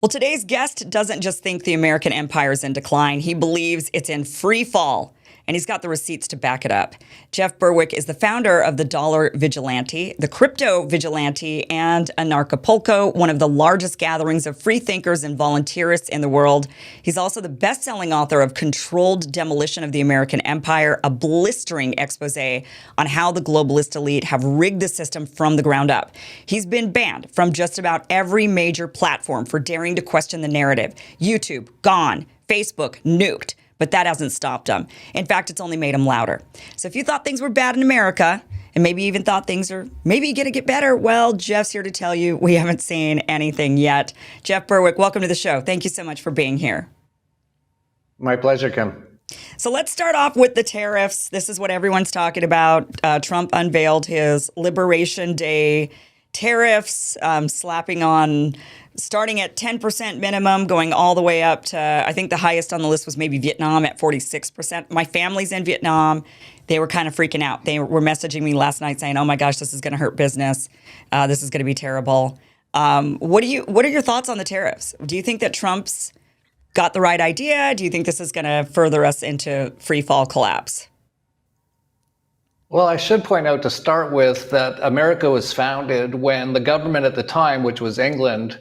Well, today's guest doesn't just think the American empire is in decline. He believes it's in free fall, and he's got the receipts to back it up. Jeff Berwick is the founder of the Dollar Vigilante, the Crypto Vigilante, and Anarchapulco, one of the largest gatherings of free thinkers and volunteerists in the world. He's also the best-selling author of Controlled Demolition of the American Empire, a blistering expose on how the globalist elite have rigged the system from the ground up. He's been banned from just about every major platform for daring to question the narrative. YouTube, gone. Facebook, nuked. But that hasn't stopped him. In fact, it's only made him louder. So if you thought things were bad in America, and maybe even thought things are maybe going to get better, well, Jeff's here to tell you we haven't seen anything yet. Jeff Berwick, welcome to the show. Thank you so much for being here. My pleasure, Kim. So let's start off with the tariffs. This is what everyone's talking about. Trump unveiled his Liberation Day tariffs, slapping on starting at 10% minimum, going all the way up to, I think the highest on the list was maybe Vietnam at 46%. My family's in Vietnam. They were kind of freaking out. They were messaging me last night saying, oh my gosh, this is going to hurt business. This is going to be terrible. What are your thoughts on the tariffs? Do you think that Trump's got the right idea? Do you think this is going to further us into free fall collapse? Well, I should point out to start with that America was founded when the government at the time, which was England,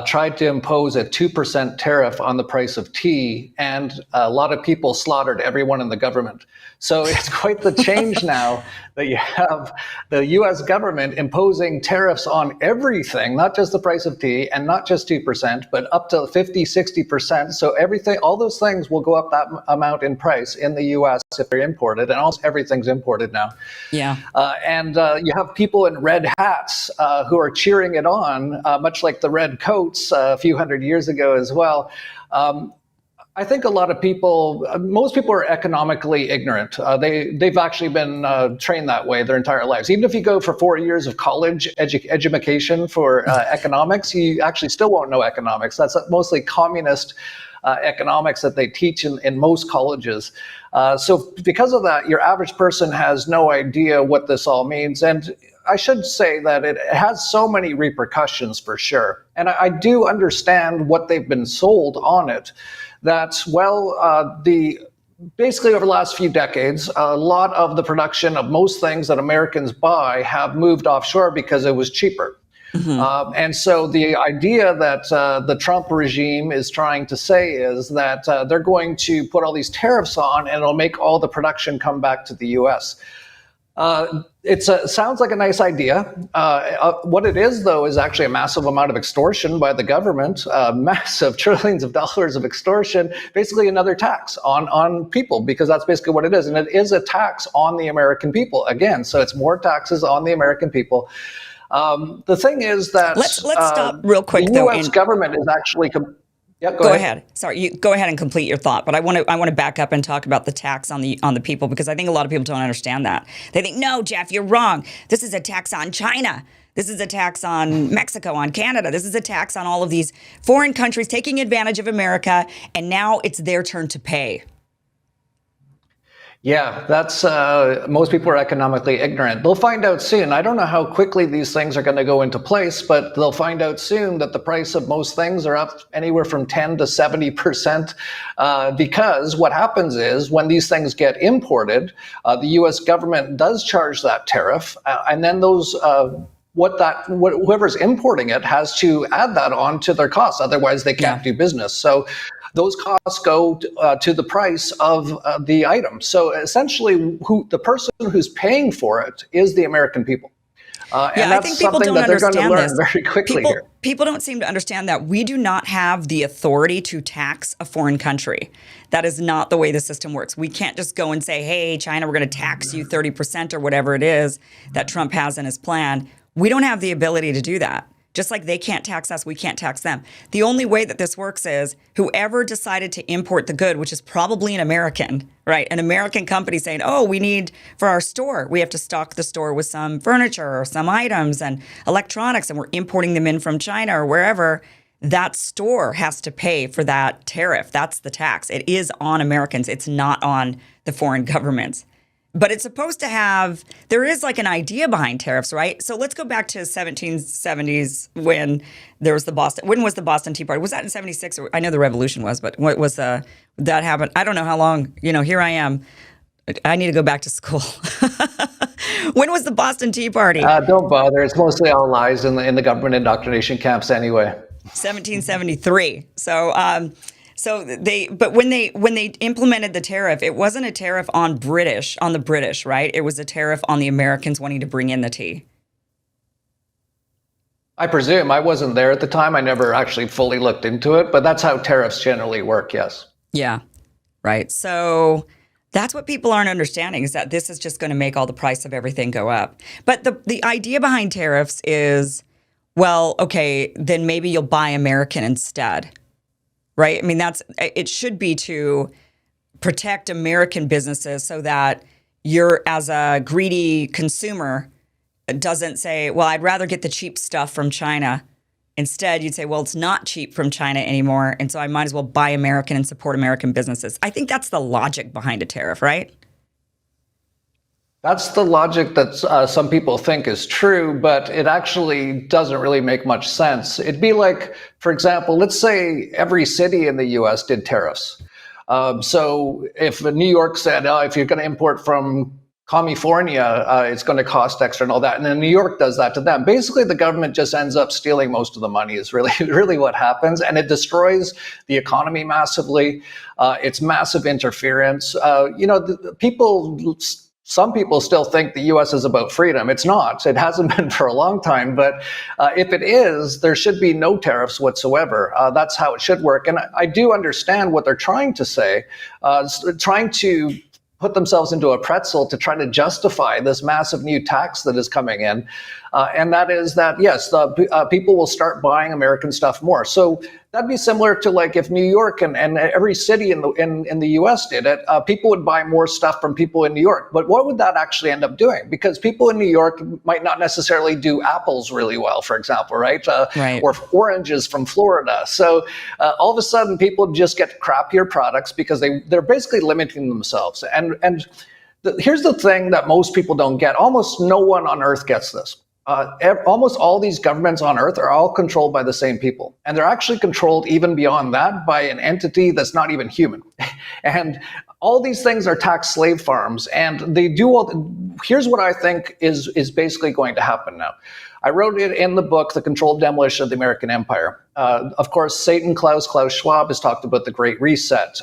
tried to impose a 2% tariff on the price of tea, and a lot of people slaughtered everyone in the government. So it's quite the change now that you have the U.S. government imposing tariffs on everything, not just the price of tea and not just 2%, but up to 50, 60%. So everything, all those things will go up that amount in price in the U.S. if they're imported, and almost everything's imported now. Yeah. And you have people in red hats who are cheering it on, much like the red coats a few hundred years ago as well. I think a lot of people, most people are economically ignorant. They've actually been trained that way their entire lives. Even if you go for 4 years of college education for economics, you actually still won't know economics. That's mostly communist economics that they teach in most colleges. So because of that, your average person has no idea what this all means. And I should say that it has so many repercussions for sure. And I do understand what they've been sold on it. That, basically over the last few decades, a lot of the production of most things that Americans buy have moved offshore because it was cheaper. Mm-hmm. And so the idea that the Trump regime is trying to say is that they're going to put all these tariffs on and it'll make all the production come back to the U.S. It sounds like a nice idea. What it is, though, is actually a massive amount of extortion by the government, massive trillions of dollars of extortion, basically another tax on people, because that's basically what it is. And it is a tax on the American people, again. So it's more taxes on the American people. The thing is that let's stop real quick, the U.S. government is actually... Yeah, go ahead. Sorry, you go ahead and complete your thought. But I want to back up and talk about the tax on the people, because I think a lot of people don't understand that. They think, no, Jeff, you're wrong. This is a tax on China. This is a tax on Mexico, on Canada. This is a tax on all of these foreign countries taking advantage of America, and now it's their turn to pay. Yeah, that's most people are economically ignorant. They'll find out soon. I don't know how quickly these things are going to go into place, but they'll find out soon that the price of most things are up anywhere from 10 to 70%. Because what happens is when these things get imported, the U.S. government does charge that tariff, and then those. Whoever's importing it has to add that on to their costs. Otherwise, they can't do business. So those costs go to the price of the item. So essentially, the person who's paying for it is the American people. And that's I think people something don't that they're going to understand learn very quickly here. People don't seem to understand that we do not have the authority to tax a foreign country. That is not the way the system works. We can't just go and say, hey, China, we're going to tax you 30% or whatever it is that Trump has in his plan. We don't have the ability to do that. Just like they can't tax us, we can't tax them. The only way that this works is whoever decided to import the good, which is probably an American, right? An American company saying, oh, we need for our store, we have to stock the store with some furniture or some items and electronics, and we're importing them in from China or wherever. That store has to pay for that tariff. That's the tax. It is on Americans. It's not on the foreign governments. but it's supposed to have, there is like an idea behind tariffs, right? So let's go back to 1770s when there was when was the Boston Tea Party? Was that in 76? I know the revolution was, but what was that happened? I don't know how long, here I am. I need to go back to school. When was the Boston Tea Party? Don't bother. It's mostly all lies in the government indoctrination camps anyway. 1773. But when they implemented the tariff, it wasn't a tariff on the British, right? It was a tariff on the Americans wanting to bring in the tea. I presume. I wasn't there at the time. I never actually fully looked into it, but that's how tariffs generally work, yes. Yeah, right. So that's what people aren't understanding, is that this is just going to make all the price of everything go up. But the idea behind tariffs is, well, okay, then maybe you'll buy American instead. Right? I mean, it should be to protect American businesses so that you're, as a greedy consumer, doesn't say, well, I'd rather get the cheap stuff from China. Instead, you'd say, well, it's not cheap from China anymore, and so I might as well buy American and support American businesses. I think that's the logic behind a tariff, right? That's the logic that some people think is true, but it actually doesn't really make much sense. It'd be like, for example, let's say every city in the US did tariffs. So if New York said, if you're going to import from California, it's going to cost extra and all that, and then New York does that to them. Basically, the government just ends up stealing most of the money is really what happens, and it destroys the economy massively. It's massive interference. Some people still think the U.S. is about freedom. It's not. It hasn't been for a long time. But if it is, there should be no tariffs whatsoever. That's how it should work. And I do understand what they're trying to say, trying to put themselves into a pretzel to try to justify this massive new tax that is coming in. And that is that, yes, people will start buying American stuff more. So that'd be similar to like if New York and every city in the US did it, people would buy more stuff from people in New York. But what would that actually end up doing? Because people in New York might not necessarily do apples really well, for example, right? Right. Or oranges from Florida. So all of a sudden people just get crappier products because they're basically limiting themselves. And here's the thing that most people don't get. Almost no one on earth gets this. Almost all these governments on earth are all controlled by the same people. And they're actually controlled even beyond that by an entity that's not even human. And all these things are tax slave farms. And they do here's what I think is basically going to happen now. I wrote it in the book, The Controlled Demolition of the American Empire. Of course, Satan Klaus Schwab has talked about the Great Reset.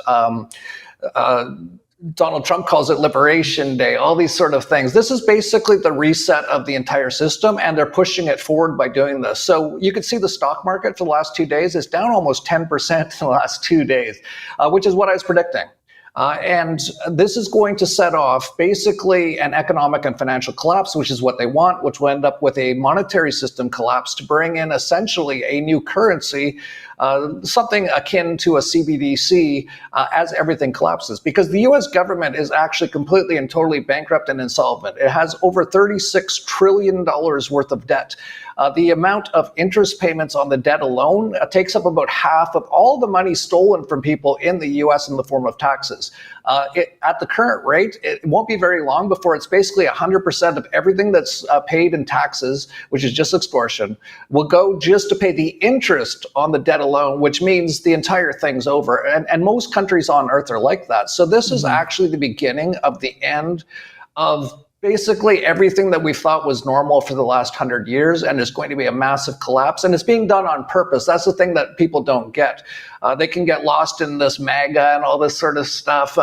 Donald Trump calls it Liberation Day, all these sort of things. This is basically the reset of the entire system, and they're pushing it forward by doing this. So you can see the stock market for the last 2 days is down almost 10% in the last 2 days, which is what I was predicting. And this is going to set off basically an economic and financial collapse, which is what they want, which will end up with a monetary system collapse to bring in essentially a new currency, something akin to a CBDC as everything collapses. Because the US government is actually completely and totally bankrupt and insolvent. It has over $36 trillion worth of debt. The amount of interest payments on the debt alone takes up about half of all the money stolen from people in the US in the form of taxes. At the current rate, it won't be very long before it's basically 100% of everything that's paid in taxes, which is just extortion, will go just to pay the interest on the debt alone, which means the entire thing's over. And most countries on earth are like that. So this is actually the beginning of the end of basically everything that we thought was normal for the last 100 years, and there's going to be a massive collapse, and it's being done on purpose. That's the thing that people don't get. They can get lost in this MAGA and all this sort of stuff,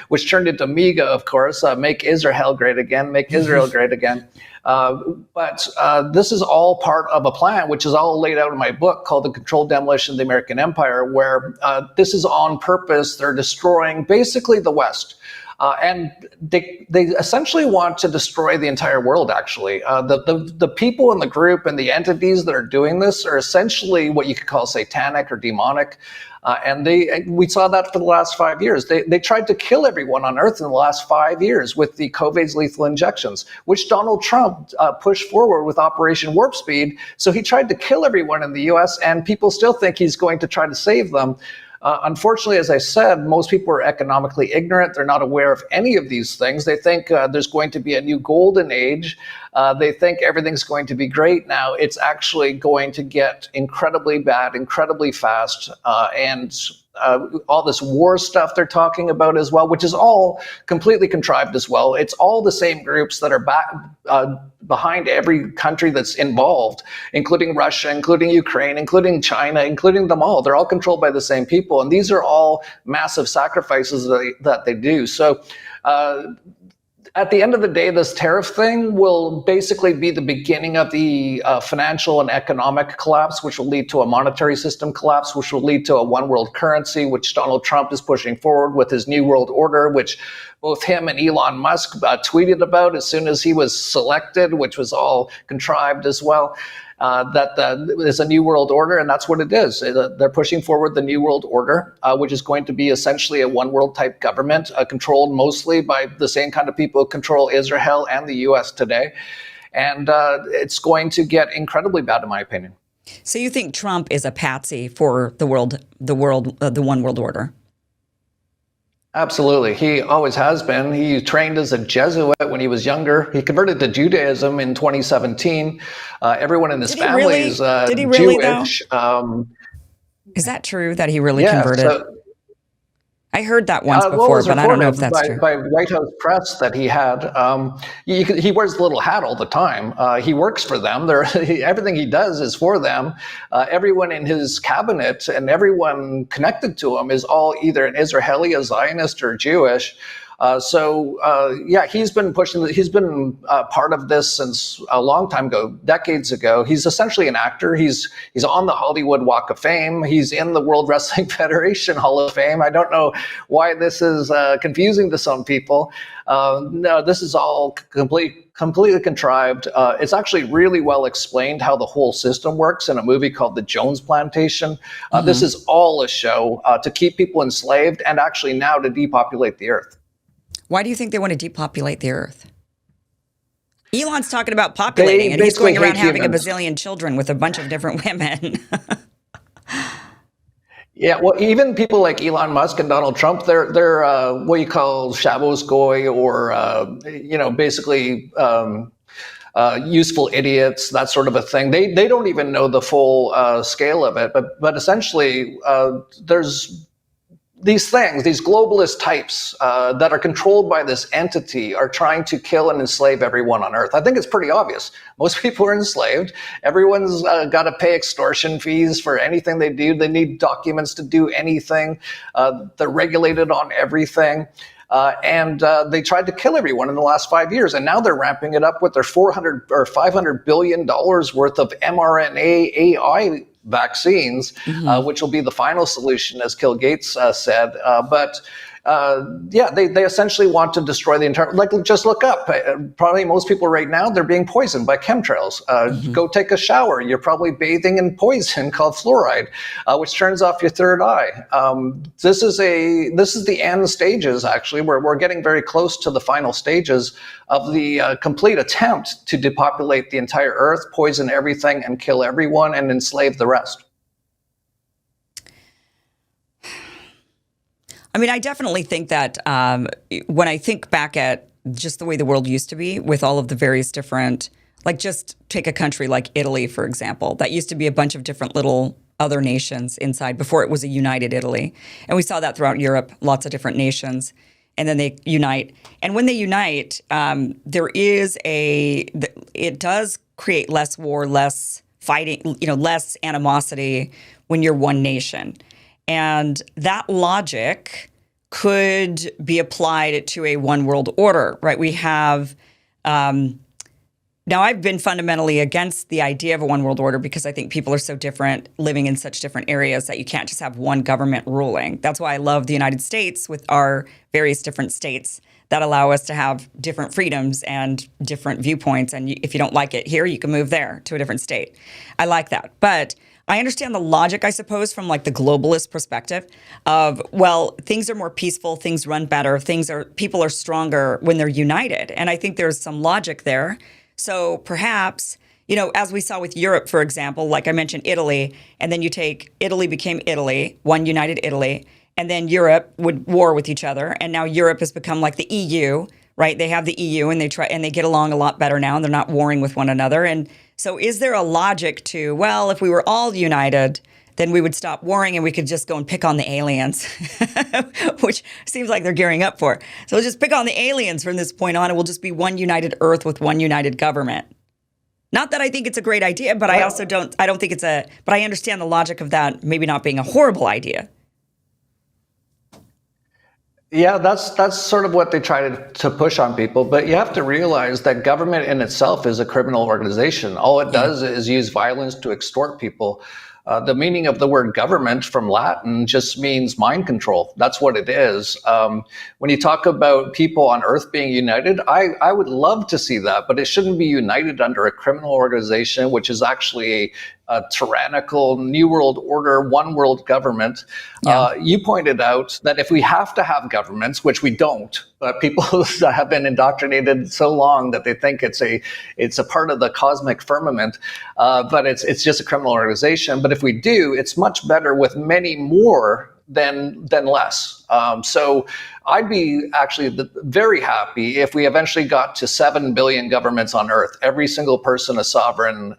which turned into MEGA, of course, make Israel great again, make Israel great again. But this is all part of a plan, which is all laid out in my book called The Controlled Demolition of the American Empire, where this is on purpose. They're destroying basically the West. And they essentially want to destroy the entire world, actually. The people in the group and the entities that are doing this are essentially what you could call satanic or demonic. And we saw that for the last 5 years. They tried to kill everyone on Earth in the last 5 years with the COVID's lethal injections, which Donald Trump pushed forward with Operation Warp Speed. So he tried to kill everyone in the US, and people still think he's going to try to save them. Unfortunately, as I said, most people are economically ignorant. They're not aware of any of these things. They think there's going to be a new golden age. They think everything's going to be great now. It's actually going to get incredibly bad, incredibly fast, and all this war stuff they're talking about as well, which is all completely contrived as well. It's all the same groups that are behind every country that's involved, including Russia, including Ukraine, including China, including them all. They're all controlled by the same people. And these are all massive sacrifices that they do. So at the end of the day, this tariff thing will basically be the beginning of the financial and economic collapse, which will lead to a monetary system collapse, which will lead to a one world currency, which Donald Trump is pushing forward with his New World Order, which both him and Elon Musk tweeted about as soon as he was selected, which was all contrived as well. That is a new world order, and that's what it is. They're pushing forward the new world order, which is going to be essentially a one world type government, controlled mostly by the same kind of people who control Israel and the US today. And it's going to get incredibly bad, in my opinion. So you think Trump is a patsy for the one world order? Absolutely. He always has been. He trained as a Jesuit when he was younger. He converted to Judaism in 2017. Everyone in his family is Jewish. Is that true that he really converted? I heard that once before, but I don't know if that's true. By White House press that he had, he wears the little hat all the time. He works for them. Everything he does is for them. Everyone in his cabinet and everyone connected to him is all either an Israeli, a Zionist, or Jewish. He's been pushing. He's been part of this since a long time ago, decades ago. He's essentially an actor. He's on the Hollywood Walk of Fame. He's in the World Wrestling Federation Hall of Fame. I don't know why this is confusing to some people. No, this is all completely contrived. It's actually really well explained how the whole system works in a movie called The Jones Plantation. This is all a show to keep people enslaved and actually now to depopulate the earth. Why do you think they want to depopulate the earth? Elon's talking about populating, and he's going around having a bazillion children with a bunch of different women. Yeah, well, even people like Elon Musk and Donald Trump, they're what you call Shabbos goy, or basically useful idiots, that sort of a thing. They don't even know the full scale of it, but essentially there's these things, these globalist types that are controlled by this entity are trying to kill and enslave everyone on Earth. I think it's pretty obvious. Most people are enslaved. Everyone's got to pay extortion fees for anything they do. They need documents to do anything. They're regulated on everything. And they tried to kill everyone in the last 5 years. And now they're ramping it up with their $400 or $500 billion worth of mRNA AI vaccines, which will be the final solution, as Bill Gates said. They essentially want to destroy the entire, just look up. Probably most people right now, they're being poisoned by chemtrails. Go take a shower. You're probably bathing in poison called fluoride, which turns off your third eye. This is the end stages, actually, where we're getting very close to the final stages of the complete attempt to depopulate the entire earth, poison everything, and kill everyone, and enslave the rest. I mean, I definitely think that when I think back at just the way the world used to be with all of the various different, just take a country like Italy, for example, that used to be a bunch of different little other nations inside before it was a united Italy. And we saw that throughout Europe, lots of different nations. And then they unite. And when they unite, it does create less war, less fighting, less animosity when you're one nation. And that logic could be applied to a one world order, right? We have, now I've been fundamentally against the idea of a one world order because I think people are so different, living in such different areas, that you can't just have one government ruling. That's why I love the United States with our various different states that allow us to have different freedoms and different viewpoints. And if you don't like it here, you can move there to a different state. I like that. But I understand the logic, I suppose, from the globalist perspective of, well, things are more peaceful, things run better, people are stronger when they're united. And I think there's some logic there. So perhaps as we saw with Europe, for example, like I mentioned, Italy, and then you take Italy became Italy, one united Italy, and then Europe would war with each other, and now Europe has become like the EU, right? They have the EU, and they get along a lot better now, and they're not warring with one another. And so, is there a logic to, well, if we were all united, then we would stop warring and we could just go and pick on the aliens, which seems like they're gearing up for. So we'll just pick on the aliens from this point on, and we'll just be one united Earth with one united government. Not that I think it's a great idea, but I also don't think but I understand the logic of that maybe not being a horrible idea. Yeah, that's sort of what they try to push on people. But you have to realize that government in itself is a criminal organization. All it does is use violence to extort people. The meaning of the word government from Latin just means mind control. That's what it is. When you talk about people on Earth being united, I would love to see that, but it shouldn't be united under a criminal organization, which is actually a tyrannical New World Order, one world government. Yeah. You pointed out that if we have to have governments, which we don't, but people have been indoctrinated so long that they think it's a part of the cosmic firmament, but it's just a criminal organization. But if we do, it's much better with many more than less. So I'd be actually very happy if we eventually got to 7 billion governments on Earth, every single person a sovereign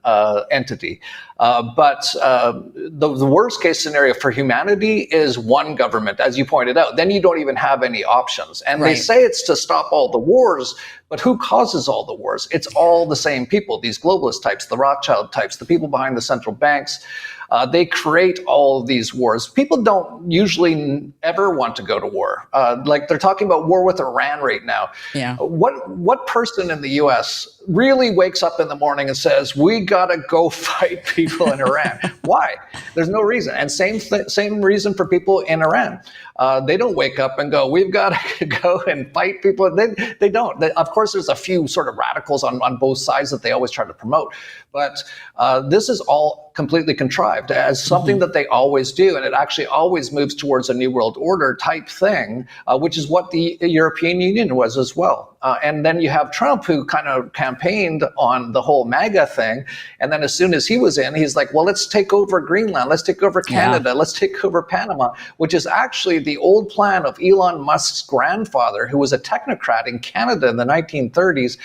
entity. But the worst case scenario for humanity is one government, as you pointed out. Then you don't even have any options. And They say it's to stop all the wars, but who causes all the wars? It's all the same people, these globalist types, the Rothschild types, the people behind the central banks. They create all of these wars. People don't usually ever want to go to war. Like they're talking about war with Iran right now. Yeah. What person in the U.S. really wakes up in the morning and says, we got to go fight people in Iran? Why? There's no reason. And same reason for people in Iran. They don't wake up and go, we've got to go and fight people. They don't. Of course, there's a few sort of radicals on both sides that they always try to promote. But this is all completely contrived as something that they always do. And it actually always moves towards a New World Order type thing, which is what the European Union was as well. And then you have Trump, who kind of campaigned on the whole MAGA thing. And then as soon as he was in, he's like, well, let's take over Greenland. Let's take over Canada. Let's take over Panama, which is actually the old plan of Elon Musk's grandfather, who was a technocrat in Canada in the 1930s,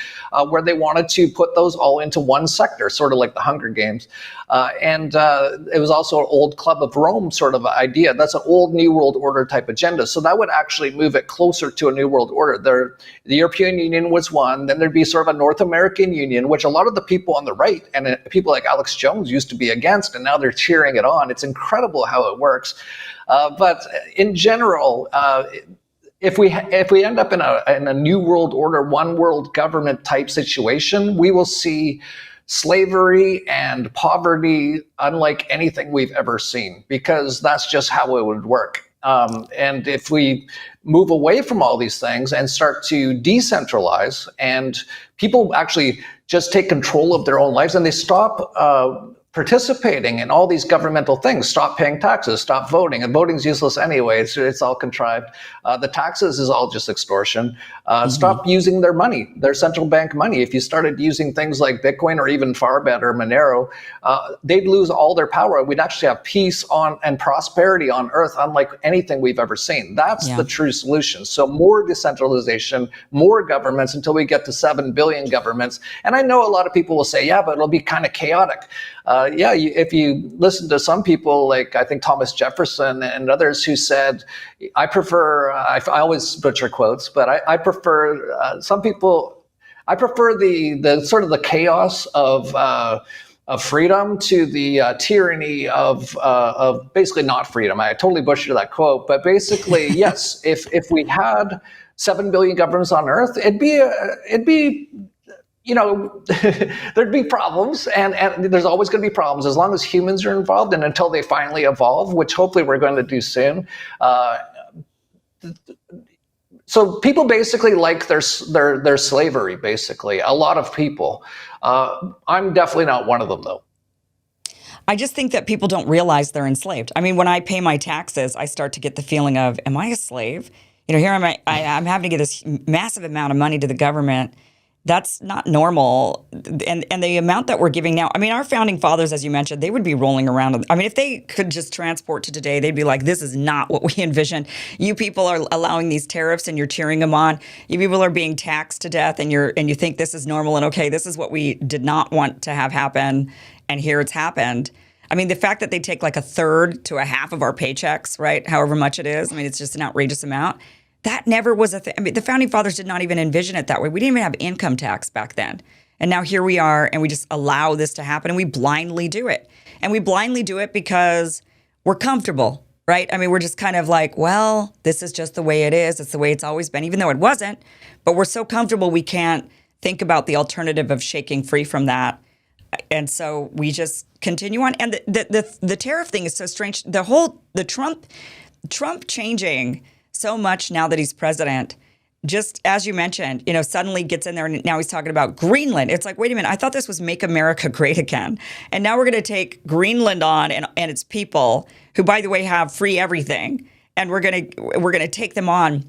where they wanted to put those all into one sector, sort of like the Hunger Games. And it was also an old Club of Rome sort of idea. That's an old New World Order type agenda. So that would actually move it closer to a New World Order. The European Union was one. Then there'd be sort of a North American Union, which a lot of the people on the right and people like Alex Jones used to be against, and now they're cheering it on. It's incredible how it works. But in general, if we end up in a New World Order, one world government type situation, we will see slavery and poverty unlike anything we've ever seen, because that's just how it would work. And if we move away from all these things and start to decentralize, and people actually just take control of their own lives, and they stop participating in all these governmental things, stop paying taxes, stop voting, and voting's useless anyway. It's all contrived. The taxes is all just extortion. Stop using their money, their central bank money. If you started using things like Bitcoin or even far better, Monero, they'd lose all their power. We'd actually have peace and prosperity on Earth, unlike anything we've ever seen. That's the true solution. So more decentralization, more governments until we get to 7 billion governments. And I know a lot of people will say, yeah, but it'll be kind of chaotic. If you listen to some people, like I think Thomas Jefferson and others, who said, I prefer, I always butcher quotes, but I prefer, some people, I prefer the sort of the chaos of freedom to the tyranny of basically not freedom. I totally butchered that quote, but basically, yes, if we had 7 billion governments on Earth, it'd be there'd be problems, and there's always going to be problems as long as humans are involved, and until they finally evolve, which hopefully we're going to do soon. So people basically like their slavery, basically. A lot of people. I'm definitely not one of them, though. I just think that people don't realize they're enslaved. I mean, when I pay my taxes, I start to get the feeling of, am I a slave? Here I'm having to give this massive amount of money to the government That's not normal. And the amount that we're giving now, I mean, our founding fathers, as you mentioned, they would be rolling around. I mean, if they could just transport to today, they'd be like, this is not what we envisioned. You people are allowing these tariffs and you're cheering them on. You people are being taxed to death and you think this is normal and okay, this is what we did not want to have happen. And here it's happened. I mean, the fact that they take like a third to a half of our paychecks, right? However much it is. I mean, it's just an outrageous amount. That never was a thing. I mean, the founding fathers did not even envision it that way. We didn't even have income tax back then. And now here we are, and we just allow this to happen, and we blindly do it. And we blindly do it because we're comfortable, right? I mean, we're just kind of like, well, this is just the way it is. It's the way it's always been, even though it wasn't. But we're so comfortable we can't think about the alternative of shaking free from that. And so we just continue on. And the tariff thing is so strange. The Trump changing so much now that he's president, just as you mentioned, suddenly gets in there and now he's talking about Greenland. It's like, wait a minute, I thought this was Make America Great Again. And now we're going to take Greenland on and its people, who, by the way, have free everything. And we're going to take them on,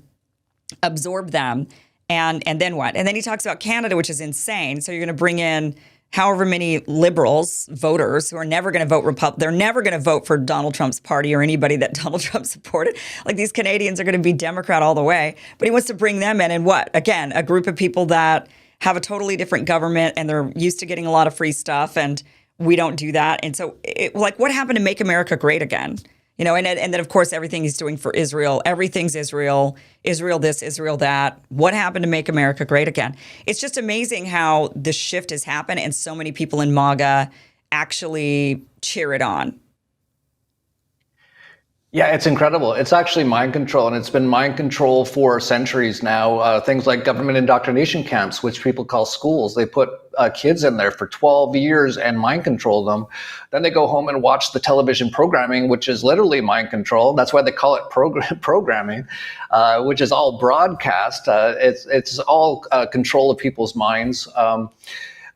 absorb them. And then what? And then he talks about Canada, which is insane. So you're going to bring in however many liberals, voters, who are never going to vote Republican. They're never going to vote for Donald Trump's party or anybody that Donald Trump supported. Like, these Canadians are going to be Democrat all the way. But he wants to bring them in. And what? Again, a group of people that have a totally different government and they're used to getting a lot of free stuff. And we don't do that. And so, what happened to Make America Great Again? And then, of course, everything he's doing for Israel. Everything's Israel. Israel this, Israel that. What happened to Make America Great Again? It's just amazing how the shift has happened and so many people in MAGA actually cheer it on. Yeah, it's incredible. It's actually mind control, and it's been mind control for centuries now. Things like government indoctrination camps, which people call schools. They put kids in there for 12 years and mind control them. Then they go home and watch the television programming, which is literally mind control. That's why they call it programming, which is all broadcast. It's all control of people's minds.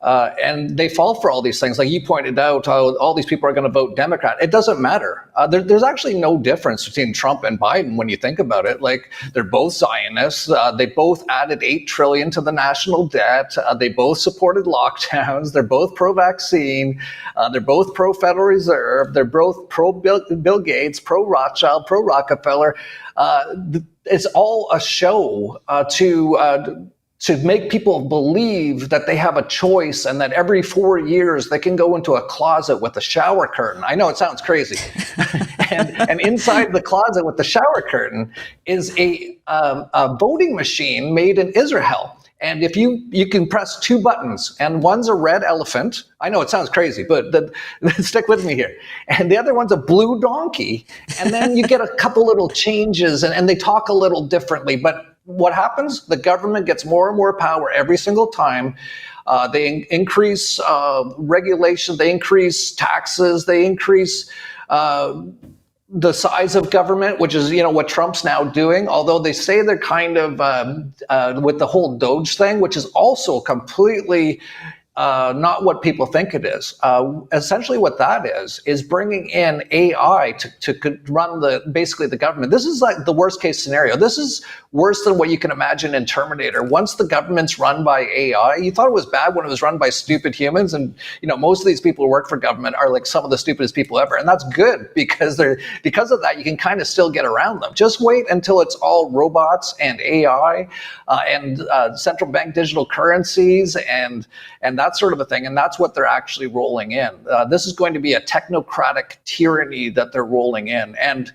And they fall for all these things. Like you pointed out, all these people are going to vote Democrat. It doesn't matter. There's actually no difference between Trump and Biden when you think about it. Like, they're both Zionists. They both added $8 trillion to the national debt. They both supported lockdowns. They're both pro-vaccine. They're both pro-Federal Reserve. They're both pro-Bill Gates, pro-Rothschild, pro-Rockefeller. It's all a show to make people believe that they have a choice and that every 4 years they can go into a closet with a shower curtain. I know it sounds crazy. and inside the closet with the shower curtain is a voting machine made in Israel. And if you can press two buttons, and one's a red elephant. I know it sounds crazy, but stick with me here. And the other one's a blue donkey. And then you get a couple little changes and they talk a little differently. But what happens? The government gets more and more power every single time. They increase regulation, they increase taxes, they increase the size of government, which is, what Trump's now doing. Although they say they're kind of with the whole Doge thing, which is also completely not what people think it is. Essentially what that is bringing in AI to run basically the government. This is like the worst case scenario. This is worse than what you can imagine in Terminator. Once the government's run by AI, you thought it was bad when it was run by stupid humans. And, most of these people who work for government are like some of the stupidest people ever. And that's good because of that, you can kind of still get around them. Just wait until it's all robots and AI and central bank digital currencies and that sort of a thing. And that's what they're actually rolling in. This is going to be a technocratic tyranny that they're rolling in. And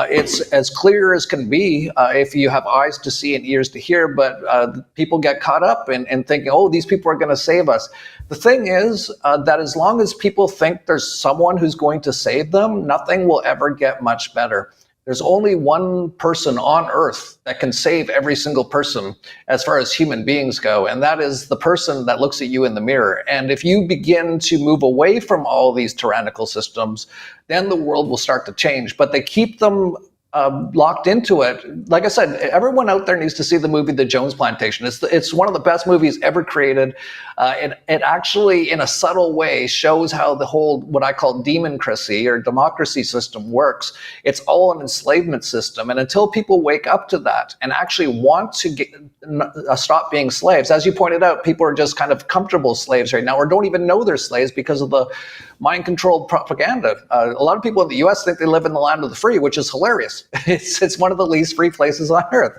it's as clear as can be if you have eyes to see and ears to hear, but people get caught up in thinking, oh, these people are going to save us. The thing is that as long as people think there's someone who's going to save them, nothing will ever get much better. There's only one person on earth that can save every single person as far as human beings go, and that is the person that looks at you in the mirror. And if you begin to move away from all these tyrannical systems, then the world will start to change. But they keep them locked into it. Like I said, everyone out there needs to see the movie The Jones Plantation. It's one of the best movies ever created. It actually, in a subtle way, shows how the whole, what I call democracy or democracy system works. It's all an enslavement system. And until people wake up to that and actually want to stop being slaves, as you pointed out, people are just kind of comfortable slaves right now, or don't even know they're slaves because of the mind-controlled propaganda. A lot of people in the U.S. think they live in the land of the free, which is hilarious. It's one of the least free places on earth.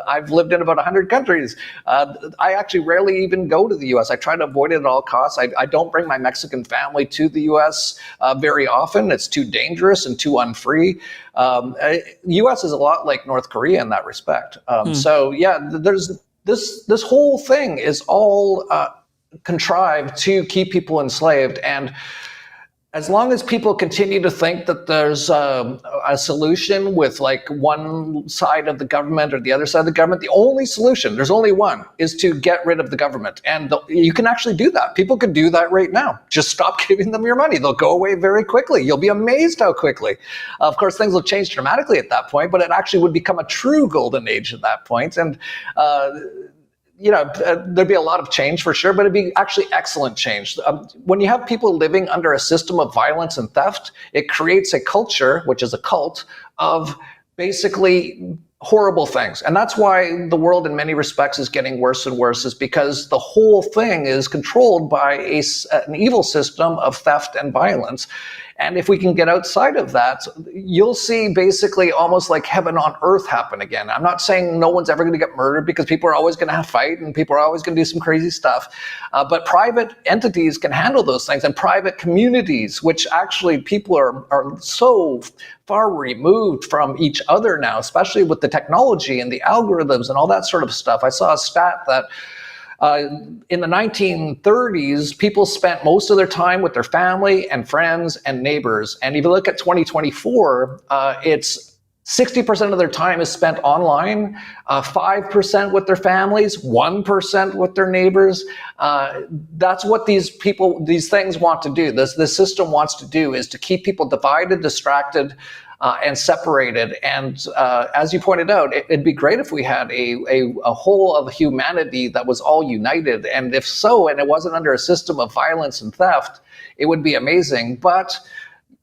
I've lived in about 100 countries. I actually rarely even go to the U.S. I try to avoid it at all costs. I don't bring my Mexican family to the U.S. Very often. It's too dangerous and too unfree. U.S. is a lot like North Korea in that respect. So yeah, there's this whole thing is all contrived to keep people enslaved. And as long as people continue to think that there's a solution with like one side of the government or the other side of the government, the only solution, there's only one, is to get rid of the government. And you can actually do that. People could do that right now. Just stop giving them your money. They'll go away very quickly. You'll be amazed how quickly. Of course, things will change dramatically at that point, but it actually would become a true golden age at that point. And there'd be a lot of change for sure, but it'd be actually excellent change. When you have people living under a system of violence and theft, it creates a culture, which is a cult, of basically horrible things. And that's why the world in many respects is getting worse and worse, is because the whole thing is controlled by an evil system of theft and violence. And if we can get outside of that, you'll see basically almost like heaven on earth happen again. I'm not saying no one's ever going to get murdered, because people are always going to have fight and people are always going to do some crazy stuff. But private entities can handle those things, and private communities, which actually people are so far removed from each other now, especially with the technology and the algorithms and all that sort of stuff. I saw a stat that in the 1930s, people spent most of their time with their family and friends and neighbors. And if you look at 2024, it's 60% of their time is spent online, 5% with their families, 1% with their neighbors. That's what these things want to do. This system wants to do, is to keep people divided, distracted, and separated. And as you pointed out, it'd be great if we had a whole of humanity that was all united. And if so, and it wasn't under a system of violence and theft, it would be amazing. But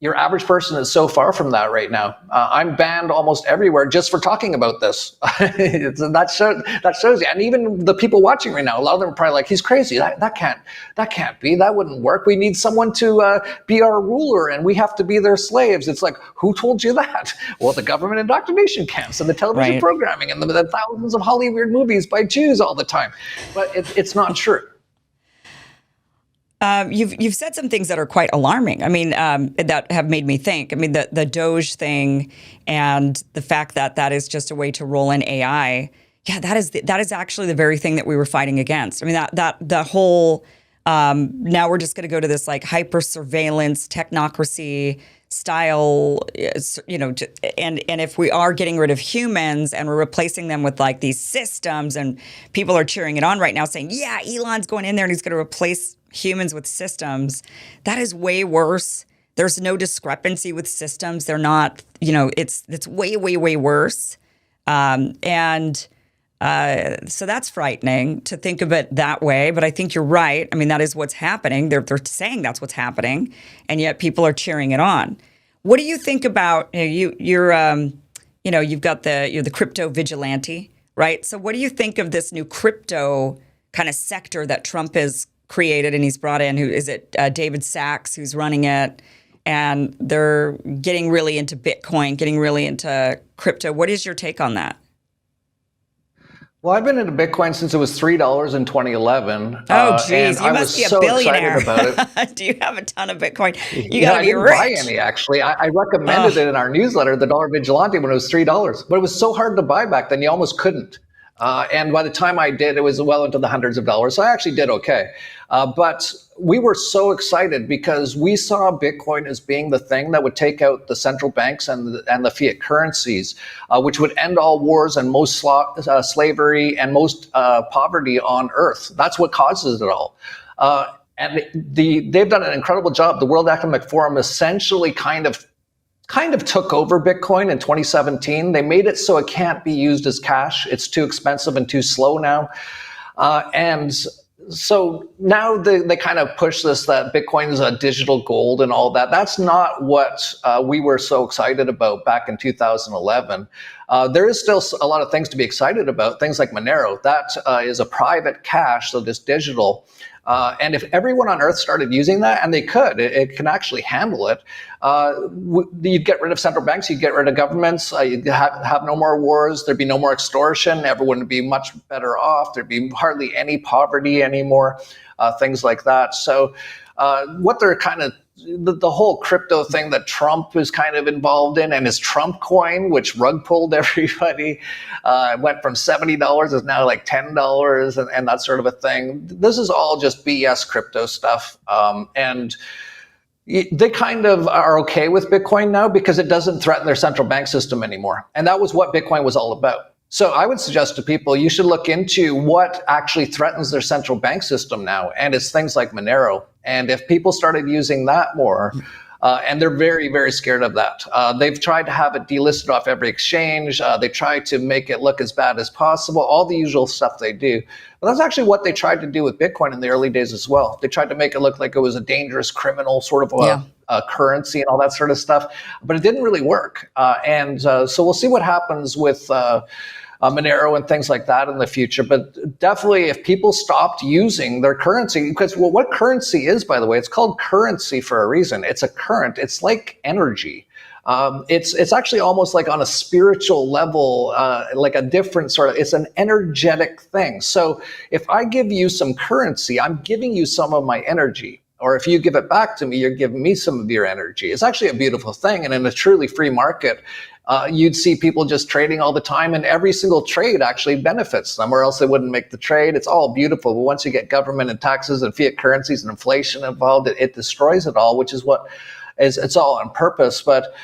your average person is so far from that right now. I'm banned almost everywhere just for talking about this. That shows you. And even the people watching right now, a lot of them are probably like, he's crazy. That can't be. That wouldn't work. We need someone to be our ruler, and we have to be their slaves. It's like, who told you that? Well, the government indoctrination camps and the television programming and the thousands of Hollywood movies by Jews all the time. But it's not true. You've said some things that are quite alarming. I mean, that have made me think. I mean, the Doge thing and the fact that that is just a way to roll in AI. Yeah, that is actually the very thing that we were fighting against. I mean, that the whole now we're just going to go to this like hyper surveillance technocracy style, and if we are getting rid of humans and we're replacing them with like these systems, and people are cheering it on right now, saying, yeah, Elon's going in there and he's going to replace humans with systems. That is way worse. There's no discrepancy with systems. They're not, it's way, way, way worse. So that's frightening to think of it that way. But I think you're right. I mean, that is what's happening. They're saying that's what's happening, and yet people are cheering it on. What do you think about you've got the crypto vigilante, right? So what do you think of this new crypto kind of sector that Trump has created, and he's brought in, who is it, David Sachs, who's running it, and they're getting really into Bitcoin, getting really into crypto. What is your take on that? Well, I've been into Bitcoin since it was $3 in 2011. Oh, geez, you must be a billionaire. About it. Do you have a ton of Bitcoin? You got to be rich. I didn't buy any, actually. I recommended it in our newsletter, the Dollar Vigilante, when it was $3. But it was so hard to buy back then, you almost couldn't. And by the time I did, it was well into the hundreds of dollars. So I actually did okay. But we were so excited because we saw Bitcoin as being the thing that would take out the central banks and the fiat currencies, which would end all wars and most slavery and most poverty on Earth. That's what causes it all. And they've done an incredible job. The World Economic Forum essentially kind of kind of took over Bitcoin in 2017. They made it so it can't be used as cash. It's too expensive and too slow now. And so now they kind of push this, that Bitcoin is a digital gold and all that. That's not what we were so excited about back in 2011. There is still a lot of things to be excited about, things like Monero. That is a private cash, so this digital. And if everyone on Earth started using that, and they could, it can actually handle it, you'd get rid of central banks, you'd get rid of governments, you'd have no more wars, there'd be no more extortion, everyone would be much better off, there'd be hardly any poverty anymore, things like that. So what they're kind of, the whole crypto thing that Trump is kind of involved in, and his Trump coin, which rug pulled everybody, went from $70 is now like $10 and that sort of a thing. This is all just BS crypto stuff. And they kind of are okay with Bitcoin now because it doesn't threaten their central bank system anymore. And that was what Bitcoin was all about. So I would suggest to people, you should look into what actually threatens their central bank system now. And it's things like Monero. And if people started using that more, and they're very, very scared of that. They've tried to have it delisted off every exchange. They tried to make it look as bad as possible, all the usual stuff they do. But that's actually what they tried to do with Bitcoin in the early days as well. They tried to make it look like it was a dangerous criminal sort of a currency and all that sort of stuff. But it didn't really work. So we'll see what happens with Monero and things like that in the future. But definitely if people stopped using their currency, because what currency is, by the way, it's called currency for a reason. It's a current. It's like energy. It's actually almost like on a spiritual level, like a different sort of, it's an energetic thing. So if I give you some currency, I'm giving you some of my energy. Or if you give it back to me, you're giving me some of your energy. It's actually a beautiful thing. And in a truly free market, you'd see people just trading all the time, and every single trade actually benefits them, or else they wouldn't make the trade. It's all beautiful. But once you get government and taxes and fiat currencies and inflation involved, it destroys it all, which is what it's all on purpose. But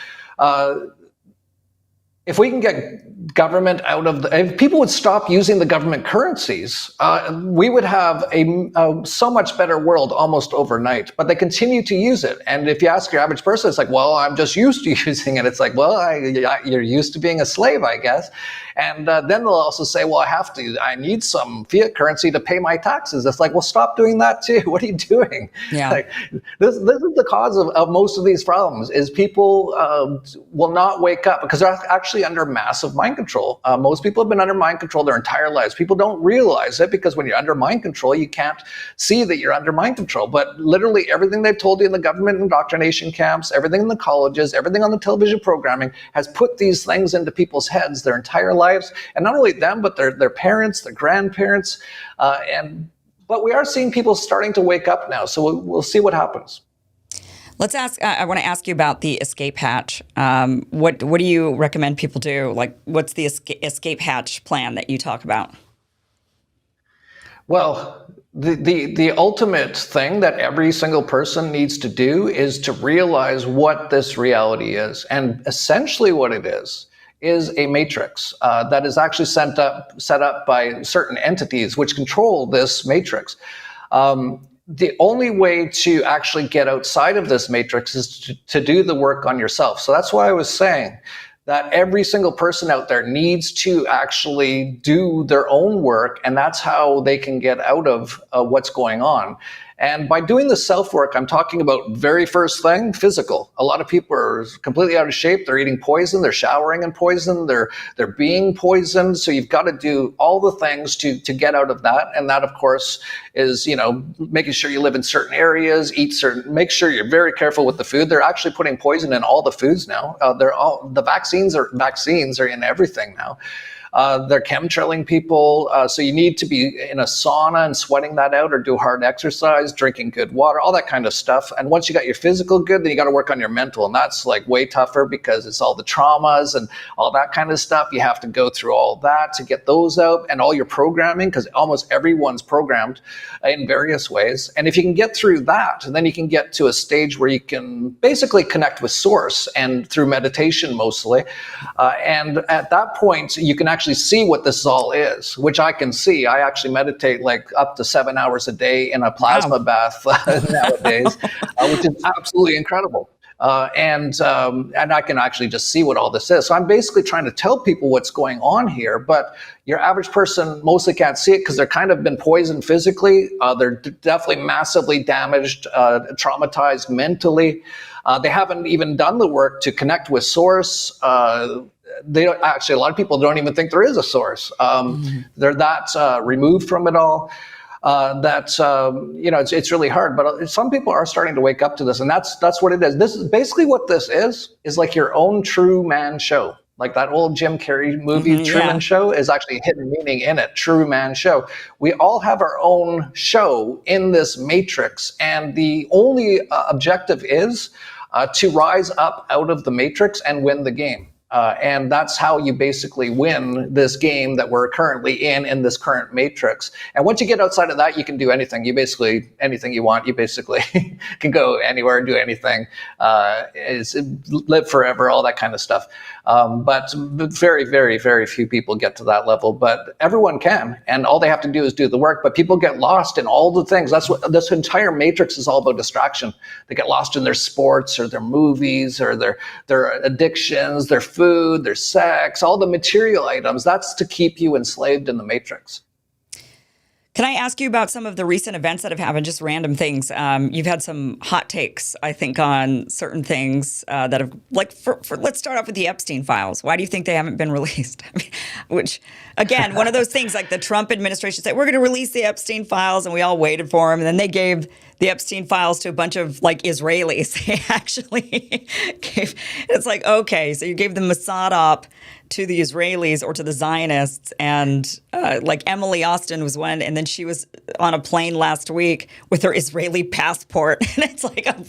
if we can get government out of if people would stop using the government currencies, we would have a so much better world almost overnight. But they continue to use it. And if you ask your average person, it's like, well, I'm just used to using it. It's like, well, you're used to being a slave, I guess. And then they'll also say, well, I need some fiat currency to pay my taxes. It's like, well, stop doing that too. What are you doing? Yeah. Like, this is the cause of most of these problems, is people will not wake up because they're actually under massive mind control. Most people have been under mind control their entire lives. People don't realize it because when you're under mind control, you can't see that you're under mind control. But literally everything they've told you in the government indoctrination camps, everything in the colleges, everything on the television programming has put these things into people's heads their entire lives. And not only them, but their parents, their grandparents. But we are seeing people starting to wake up now. So we'll see what happens. Let's ask. I want to ask you about the escape hatch. What do you recommend people do? Like, what's the escape hatch plan that you talk about? Well, the ultimate thing that every single person needs to do is to realize what this reality is, and essentially what it is a matrix that is actually set up by certain entities which control this matrix. The only way to actually get outside of this matrix is to do the work on yourself. So that's why I was saying that every single person out there needs to actually do their own work, and that's how they can get out of what's going on. And by doing the self-work, I'm talking about very first thing, physical. A lot of people are completely out of shape. They're eating poison. They're showering in poison. They're being poisoned. So you've got to do all the things to get out of that. And that, of course, is, making sure you live in certain areas, make sure you're very careful with the food. They're actually putting poison in all the foods now. The vaccines are in everything now. They're chemtrailing people. So you need to be in a sauna and sweating that out, or do hard exercise, drinking good water, all that kind of stuff. And once you got your physical good, then you got to work on your mental. And that's like way tougher because it's all the traumas and all that kind of stuff. You have to go through all that to get those out, and all your programming, because almost everyone's programmed in various ways. And if you can get through that, then you can get to a stage where you can basically connect with source, and through meditation mostly. And at that point, you can actually see what this all is, which I can see. I actually meditate like up to 7 hours a day in a plasma bath nowadays, which is absolutely incredible. And I can actually just see what all this is. So I'm basically trying to tell people what's going on here, but your average person mostly can't see it because they're kind of been poisoned physically. They're definitely massively damaged, traumatized mentally. They haven't even done the work to connect with source. They don't, actually, a lot of people don't even think there is a source. They're that removed from it all. It's really hard, but some people are starting to wake up to this, and that's what it is. This is basically what this is like your own true man show. Like that old Jim Carrey movie, Truman Show, is actually hidden meaning in it, true man show. We all have our own show in this matrix, and the only objective is to rise up out of the matrix and win the game. And that's how you basically win this game that we're currently in this current matrix. And once you get outside of that, you can do anything. Anything you want. You basically can go anywhere and do anything. Live forever, all that kind of stuff. But very, very, very few people get to that level. But everyone can, and all they have to do is do the work. But people get lost in all the things. That's what this entire matrix is all about: distraction. They get lost in their sports or their movies or their addictions, their food, their sex, all the material items. That's to keep you enslaved in the matrix. Can I ask you about some of the recent events that have happened, just random things? You've had some hot takes, I think, on certain things that have, like, let's start off with the Epstein files. Why do you think they haven't been released? I mean, which, again, one of those things, like the Trump administration said, we're going to release the Epstein files, and we all waited for them. And then they gave the Epstein files to a bunch of, like, Israelis. They actually gave, it's like, okay, so you gave the Mossad op to the Israelis or to the Zionists, and like Emily Austin was one, and then she was on a plane last week with her Israeli passport, and it's like, oh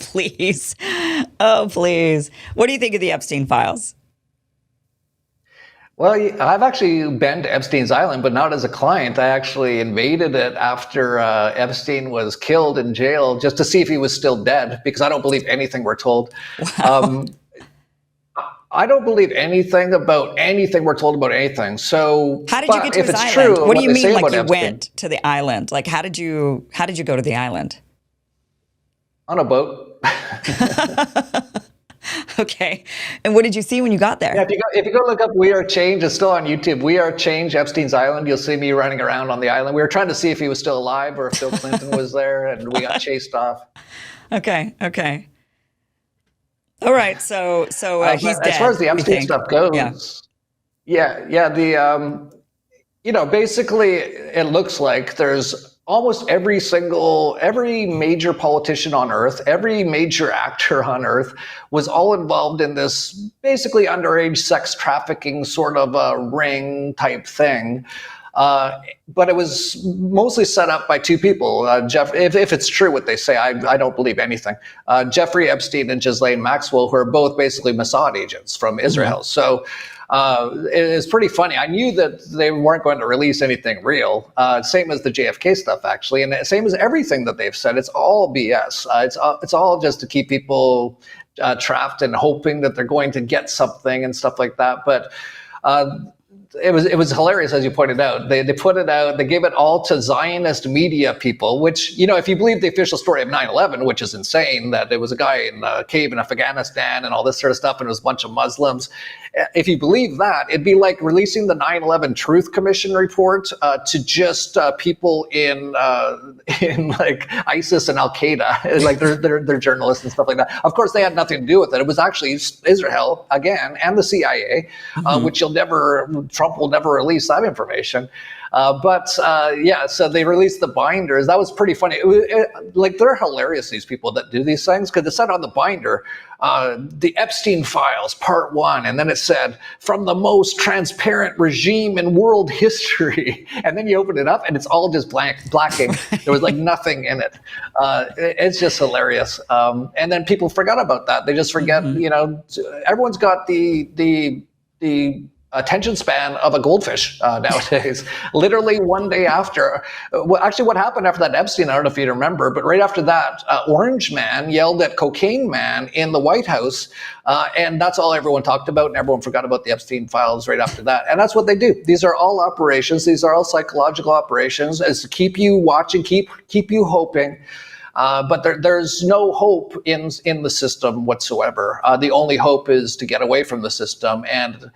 please. What do you think of the Epstein files? Well, I've actually been to Epstein's Island, but not as a client. I actually invaded it after Epstein was killed in jail just to see if he was still dead, because I don't believe anything we're told. Wow. I don't believe anything about anything we're told about anything. So how did you get to his island? True, what do you mean, like you went to the island? Like how did you go to the island? On a boat. Okay. And what did you see when you got there? Yeah, if you go look up We Are Change, it's still on YouTube. We Are Change, Epstein's Island. You'll see me running around on the island. We were trying to see if he was still alive or if Bill Clinton was there, and we got chased off. Okay. All right, so he's dead. As far as the Epstein stuff goes, basically it looks like there's almost every major politician on earth, every major actor on earth was all involved in this basically underage sex trafficking sort of a ring type thing. But it was mostly set up by two people. If it's true what they say, I don't believe anything. Jeffrey Epstein and Ghislaine Maxwell, who are both basically Mossad agents from Israel. So it's pretty funny. I knew that they weren't going to release anything real. Same as the JFK stuff, actually, and same as everything that they've said. It's all BS. It's all just to keep people trapped and hoping that they're going to get something and stuff like that. But it was hilarious, as you pointed out. They put it out, they gave it all to Zionist media people, which, if you believe the official story of 9/11, which is insane, that it was a guy in a cave in Afghanistan and all this sort of stuff, and it was a bunch of Muslims. If you believe that, it'd be like releasing the 9/11 Truth Commission report to just people in like ISIS and Al Qaeda, like they're journalists and stuff like that. Of course, they had nothing to do with it. It was actually Israel again and the CIA, which Trump will never release that information. So they released the binders. That was pretty funny. They're hilarious, these people that do these things, because it said on the binder, the Epstein Files, Part 1, and then it said, from the most transparent regime in world history. And then you open it up, and it's all just blacking. There was nothing in it. It's just hilarious. And then people forgot about that. They just forget, everyone's got the attention span of a goldfish nowadays. Literally one day after, what happened after that Epstein, I don't know if you remember, but right after that, Orange Man yelled at Cocaine Man in the White House, and that's all everyone talked about, and everyone forgot about the Epstein files right after that. And that's what they do. These are all operations. These are all psychological operations, is to keep you watching, keep you hoping. But there's no hope in the system whatsoever. The only hope is to get away from the system, and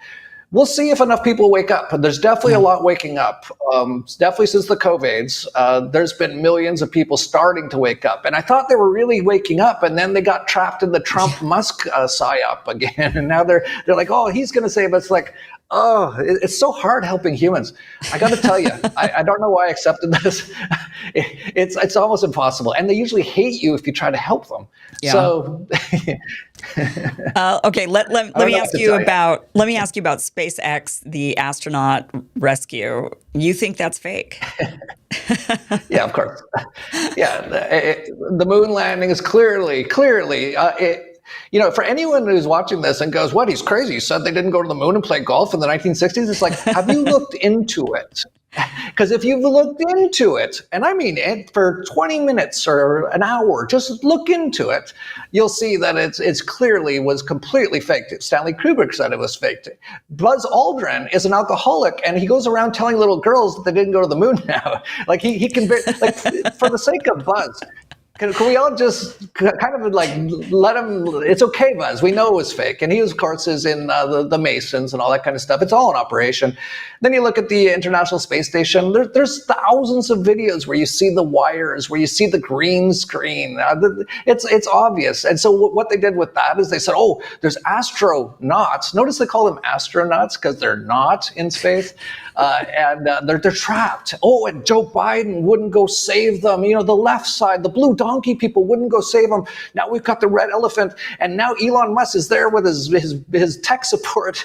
we'll see if enough people wake up. There's definitely a lot waking up. Definitely since the COVIDs, there's been millions of people starting to wake up. And I thought they were really waking up, and then they got trapped in the Trump-Musk psyop again. And now they're like, oh, he's going to save us. Like, oh, it's so hard helping humans. I got to tell you, I don't know why I accepted this. It's almost impossible. And they usually hate you if you try to help them. Yeah. So... okay, let me ask you about SpaceX, the astronaut rescue. You think that's fake? Yeah, of course. Yeah, the moon landing is clearly. For anyone who's watching this and goes, "What? He's crazy. He said they didn't go to the moon and play golf in the 1960s." It's like, have you looked into it? Because if you've looked into it, and I mean it for 20 minutes or an hour, just look into it, you'll see that it's clearly was completely faked. Stanley Kubrick said it was faked. Buzz Aldrin is an alcoholic, and he goes around telling little girls that they didn't go to the moon now. Like he can, like, for the sake of Buzz. Can we all just kind of like let him? It's okay, Buzz. We know it was fake, and he, of course, is in the Masons and all that kind of stuff. It's all an operation. Then you look at the International Space Station. There's thousands of videos where you see the wires, where you see the green screen. It's obvious. And so what they did with that is they said, oh, there's astronauts. Notice they call them astronauts because they're not in space. And they're trapped. Oh, and Joe Biden wouldn't go save them. You know, the left side, the blue donkey people wouldn't go save them. Now we've got the red elephant, and now Elon Musk is there with his tech support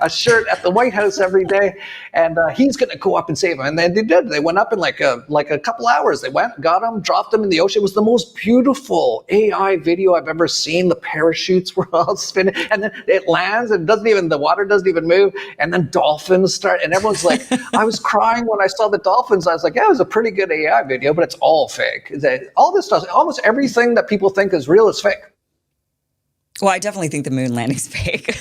shirt at the White House every day, and he's going to go up and save them. And they did. They went up in like a couple hours. They went, got them, dropped them in the ocean. It was the most beautiful AI video I've ever seen. The parachutes were all spinning, and then it lands, and the water doesn't even move, and then dolphins start, and everyone's like, I was crying when I saw the dolphins. I was like, yeah, it was a pretty good AI video, but it's all fake. All this stuff, almost everything that people think is real is fake. Well, I definitely think the moon landing's fake.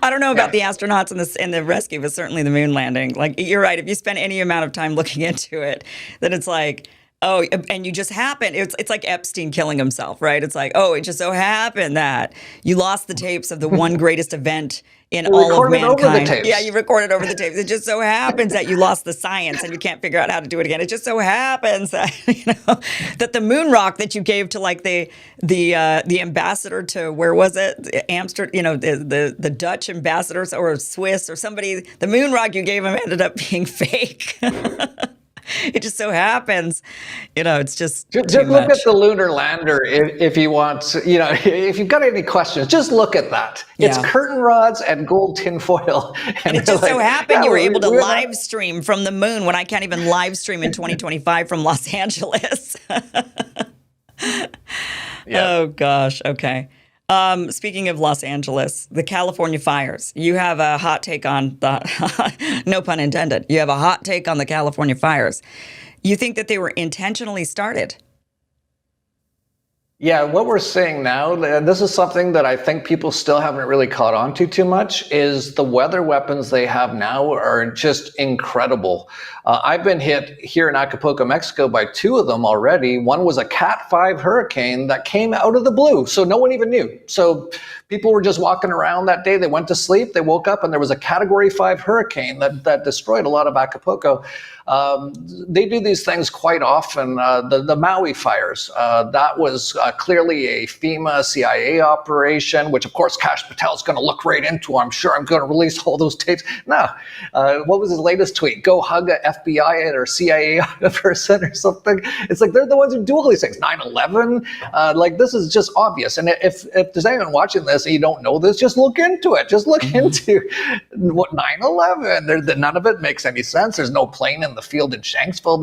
I don't know about the astronauts and the rescue, but certainly the moon landing. Like, you're right. If you spend any amount of time looking into it, then it's like, oh, and you just happen. It's like Epstein killing himself, right? It's like, oh, it just so happened that you lost the tapes of the one greatest event in all of mankind. Yeah, you recorded over the tapes. It just so happens that you lost the science and you can't figure out how to do it again. It just so happens that that the moon rock that you gave to like the ambassador to, where was it? Amsterdam, the Dutch ambassador or Swiss or somebody, the moon rock you gave him ended up being fake. It just so happens, it's just look at the lunar lander if you want, if you've got any questions, just look at that. It's curtain rods and gold tinfoil. And it just so happened you were able to live stream from the moon when I can't even live stream in 2025 from Los Angeles. Oh, gosh. Okay. Speaking of Los Angeles, the California fires, you have a hot take on the, no pun intended, you have a hot take on the California fires. You think that they were intentionally started? Yeah, what we're seeing now, and this is something that I think people still haven't really caught on to too much, is the weather weapons they have now are just incredible. I've been hit here in Acapulco, Mexico by two of them already. One was a Cat 5 hurricane that came out of the blue, so no one even knew. So people were just walking around that day. They went to sleep, they woke up, and there was a Category 5 hurricane that destroyed a lot of Acapulco. They do these things quite often. The Maui fires, that was clearly a FEMA CIA operation, which of course Kash Patel's going to look right into. I'm sure I'm going to release all those tapes. No, what was his latest tweet? Go hug a FBI or CIA person or something. It's like they're the ones who do all these things. 9/11, like this is just obvious. And if there's anyone watching this and you don't know this, just look into it. Just look into what 9/11. None of it makes any sense. There's no plane in the field in Shanksville.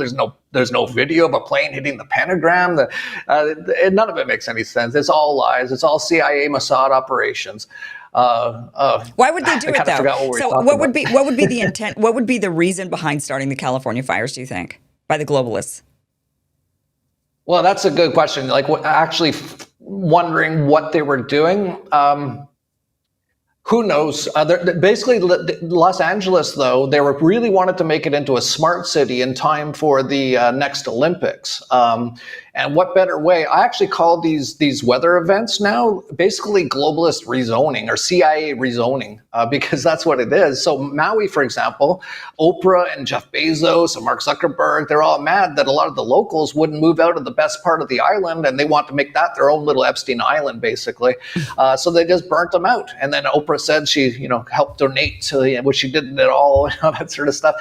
There's no video of a plane hitting the pentagram. None of it makes any sense. It's all lies. It's all CIA Mossad operations. Why would they do it though? So what would be the intent? What would be the reason behind starting the California fires, do you think, by the globalists? Well, that's a good question. Like actually wondering what they were doing. Who knows? Basically, Los Angeles, though, they really wanted to make it into a smart city in time for the next Olympics. And what better way? I actually call these weather events now basically globalist rezoning or CIA rezoning, because that's what it is. So Maui, for example, Oprah and Jeff Bezos and Mark Zuckerberg, they're all mad that a lot of the locals wouldn't move out of the best part of the island, and they want to make that their own little Epstein Island, basically. So they just burnt them out. And then Oprah said she, helped donate to, which she didn't at all, that sort of stuff.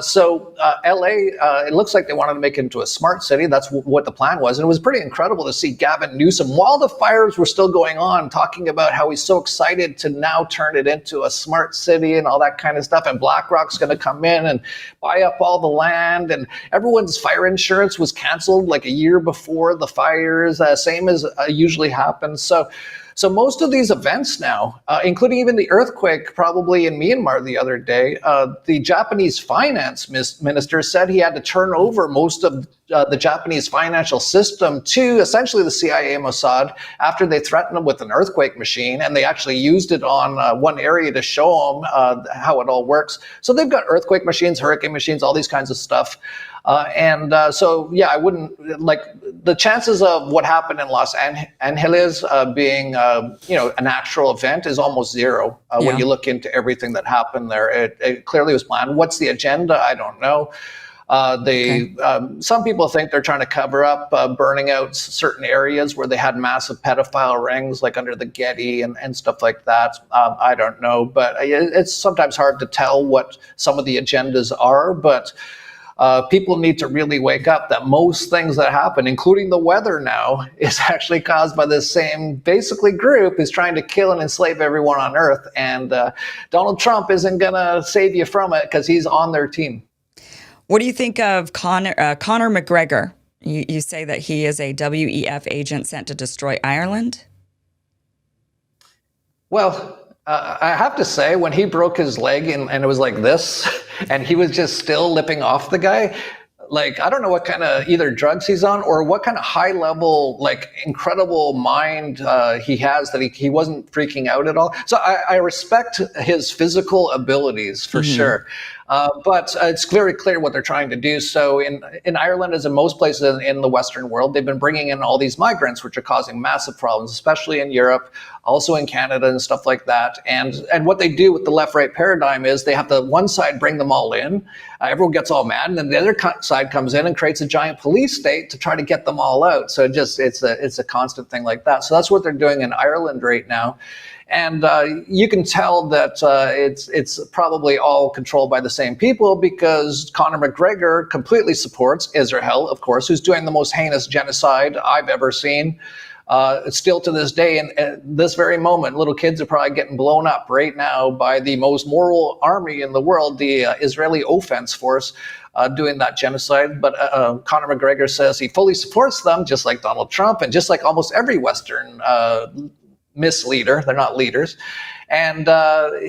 So LA, it looks like they wanted to make it into a smart city. That's what the plan was. And it was pretty incredible to see Gavin Newsom, while the fires were still going on, talking about how he's so excited to now turn it into a smart city and all that kind of stuff. And BlackRock's going to come in and buy up all the land. And everyone's fire insurance was canceled like a year before the fires, same as usually happens. So most of these events now, including even the earthquake probably in Myanmar the other day, the Japanese finance minister said he had to turn over most of the Japanese financial system to essentially the CIA Mossad after they threatened them with an earthquake machine, and they actually used it on one area to show them how it all works. So they've got earthquake machines, hurricane machines, all these kinds of stuff. So I wouldn't like the chances of what happened in Los Angeles being, an actual event is almost zero when you look into everything that happened there. It clearly was planned. What's the agenda? I don't know. Some people think they're trying to cover up burning out certain areas where they had massive pedophile rings, like under the Getty and stuff like that. I don't know, but it's sometimes hard to tell what some of the agendas are. But people need to really wake up that most things that happen, including the weather now, is actually caused by this same basically group who's trying to kill and enslave everyone on Earth. And Donald Trump isn't going to save you from it because he's on their team. What do you think of Conor McGregor? You say that he is a WEF agent sent to destroy Ireland? Well, I have to say, when he broke his leg and it was like this, and he was just still lipping off the guy, like, I don't know what kind of either drugs he's on or what kind of high level, like incredible mind he has that he wasn't freaking out at all. So I respect his physical abilities for sure. But it's very clear what they're trying to do. So in Ireland, as in most places in the Western world, they've been bringing in all these migrants, which are causing massive problems, especially in Europe, also in Canada and stuff like that. And what they do with the left-right paradigm is they have the one side bring them all in. Everyone gets all mad, and then the other side comes in and creates a giant police state to try to get them all out. So it's a constant thing like that. So that's what they're doing in Ireland right now. And you can tell that it's probably all controlled by the same people, because Conor McGregor completely supports Israel, of course, who's doing the most heinous genocide I've ever seen. Still to this day, and at this very moment, little kids are probably getting blown up right now by the most moral army in the world, the Israeli Offense Force, doing that genocide. But Conor McGregor says he fully supports them, just like Donald Trump and just like almost every Western misleader. They're not leaders. And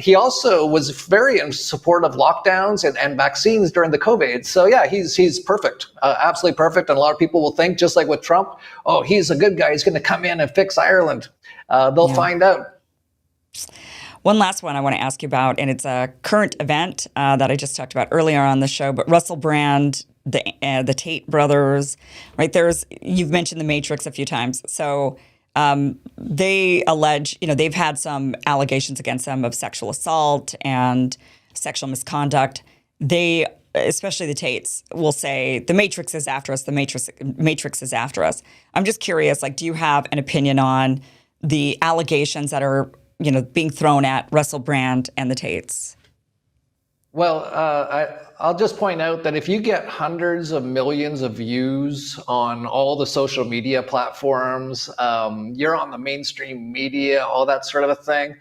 he also was very in support of lockdowns and vaccines during the COVID. So yeah, he's perfect, absolutely perfect. And a lot of people will think, just like with Trump, oh, he's a good guy. He's going to come in and fix Ireland. They'll find out. One last one I want to ask you about, and it's a current event that I just talked about earlier on the show. But Russell Brand, the Tate brothers, right? You've mentioned the Matrix a few times. So they allege, they've had some allegations against them of sexual assault and sexual misconduct. They, especially the Tates, will say the Matrix is after us. The Matrix is after us. I'm just curious, do you have an opinion on the allegations that are, being thrown at Russell Brand and the Tates? Well, I'll just point out that if you get hundreds of millions of views on all the social media platforms, you're on the mainstream media, all that sort of a thing,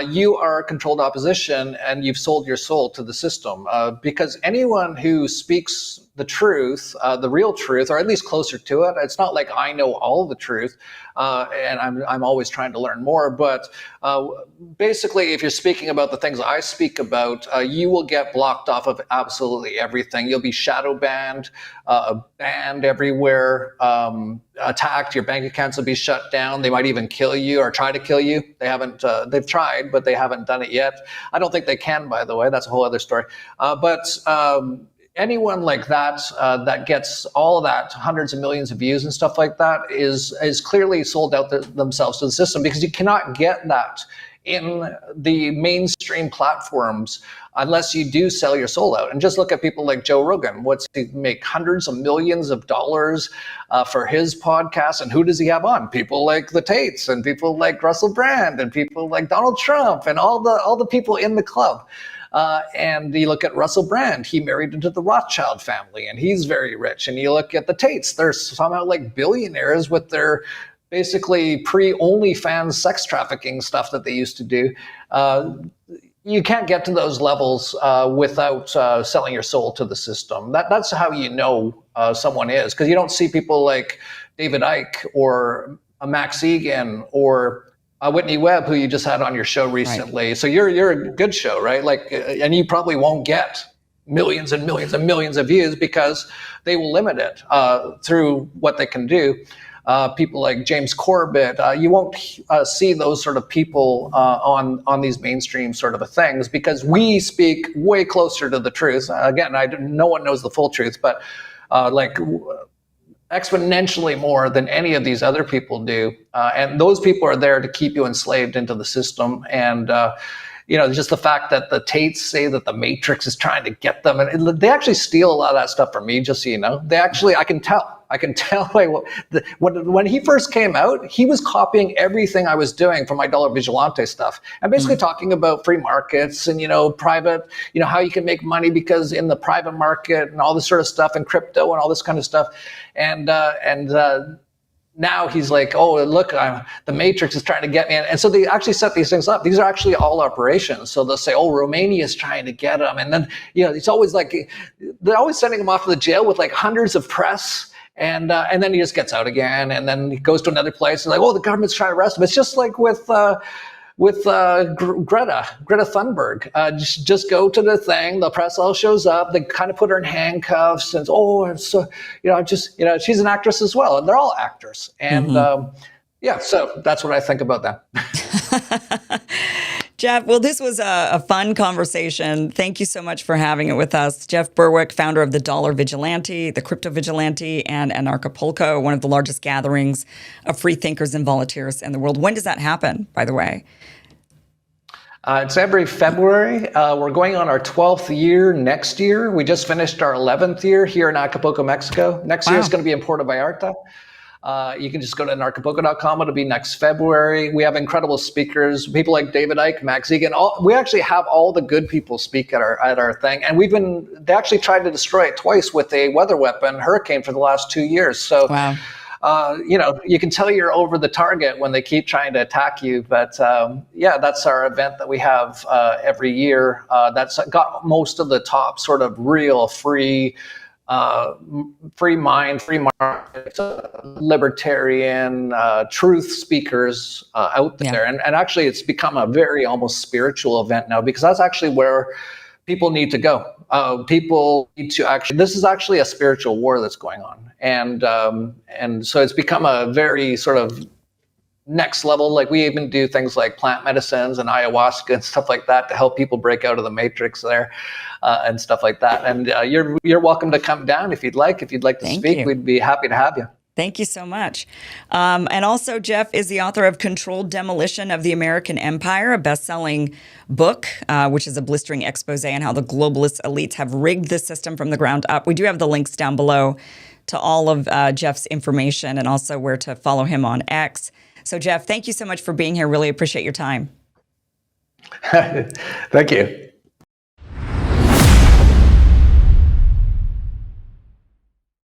you are controlled opposition, and you've sold your soul to the system. Because anyone who speaks the truth, the real truth, or at least closer to it, it's not like I know all the truth, and I'm always trying to learn more. But basically, if you're speaking about the things I speak about, you will get blocked off of absolutely everything. You'll be shadow banned, banned everywhere, attacked. Your bank accounts will be shut down. They might even kill you or try to kill you. They haven't. They've tried, but they haven't done it yet. I don't think they can, by the way. That's a whole other story. anyone like that that gets all of that, hundreds of millions of views and stuff like that, is clearly sold out themselves to the system, because you cannot get that in the mainstream platforms unless you do sell your soul out. And just look at people like Joe Rogan. What's he make? Hundreds of millions of dollars for his podcast. And who does he have on? People like the Tates, and people like Russell Brand, and people like Donald Trump, and all the people in the club. And you look at Russell Brand, he married into the Rothschild family, and he's very rich. And you look at the Tates, they're somehow like billionaires with their basically pre-OnlyFans sex trafficking stuff that they used to do. You can't get to those levels without selling your soul to the system. That's how you know someone is, because you don't see people like David Icke or Max Egan or Whitney Webb, who you just had on your show recently. Right. So you're a good show, right? Like, and you probably won't get millions and millions and millions of views, because they will limit it through what they can do. People like James Corbett, you won't see those sort of people on these mainstream sort of things, because we speak way closer to the truth. Again, no one knows the full truth, but like exponentially more than any of these other people do. And those people are there to keep you enslaved into the system. And just the fact that the Tates say that the Matrix is trying to get them, and they actually steal a lot of that stuff from me, just so you know. They actually, I can tell. When he first came out, he was copying everything I was doing from my Dollar Vigilante stuff, and basically talking about free markets and, private, how you can make money because in the private market and all this sort of stuff, and crypto and all this kind of stuff. And now he's like, oh, look, the Matrix is trying to get me. And so they actually set these things up. These are actually all operations. So they'll say, oh, Romania is trying to get him. And then, it's always like, they're always sending him off to the jail with like hundreds of press. And then he just gets out again. And then he goes to another place and like, oh, the government's trying to arrest him. It's just like with Greta Thunberg. Just go to the thing. The press all shows up. They kind of put her in handcuffs, and so she's an actress as well, and they're all actors. And so that's what I think about that. Jeff, well, this was a fun conversation. Thank you so much for having it with us. Jeff Berwick, founder of the Dollar Vigilante, the Crypto Vigilante, and Anarchapulco, one of the largest gatherings of free thinkers and volunteers in the world. When does that happen, by the way? It's every February. We're going on our 12th year next year. We just finished our 11th year here in Acapulco, Mexico. Next year is going to be in Puerto Vallarta. You can just go to anarchapulco.com. It'll be next February. We have incredible speakers, people like David Icke, Max Egan. We actually have all the good people speak at our thing. And they actually tried to destroy it twice with a weather weapon, hurricane, for the last 2 years. So, wow. You can tell you're over the target when they keep trying to attack you. But that's our event that we have every year. That's got most of the top sort of real free mind, free market, libertarian, truth speakers out there. And actually, it's become a very almost spiritual event now, because that's actually where people need to go. People need to this is actually a spiritual war that's going on. And so it's become a very sort of next level. Like, we even do things like plant medicines and ayahuasca and stuff like that to help people break out of the matrix there, and stuff like that. And you're welcome to come down if you'd like. If you'd like to speak, we'd be happy to have you. Thank you so much. And also, Jeff is the author of Controlled Demolition of the American Empire, a best-selling book, which is a blistering expose on how the globalist elites have rigged the system from the ground up. We do have the links down below to all of Jeff's information, and also where to follow him on X. So, Jeff, thank you so much for being here. Really appreciate your time. Thank you.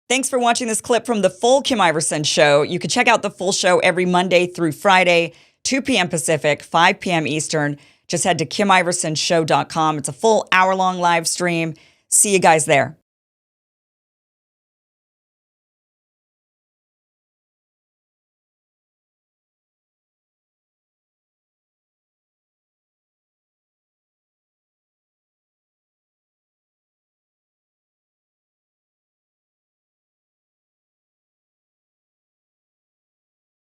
Thanks for watching this clip from the full Kim Iversen Show. You can check out the full show every Monday through Friday, 2 p.m. Pacific, 5 p.m. Eastern. Just head to KimIversonShow.com. It's a full hour-long live stream. See you guys there.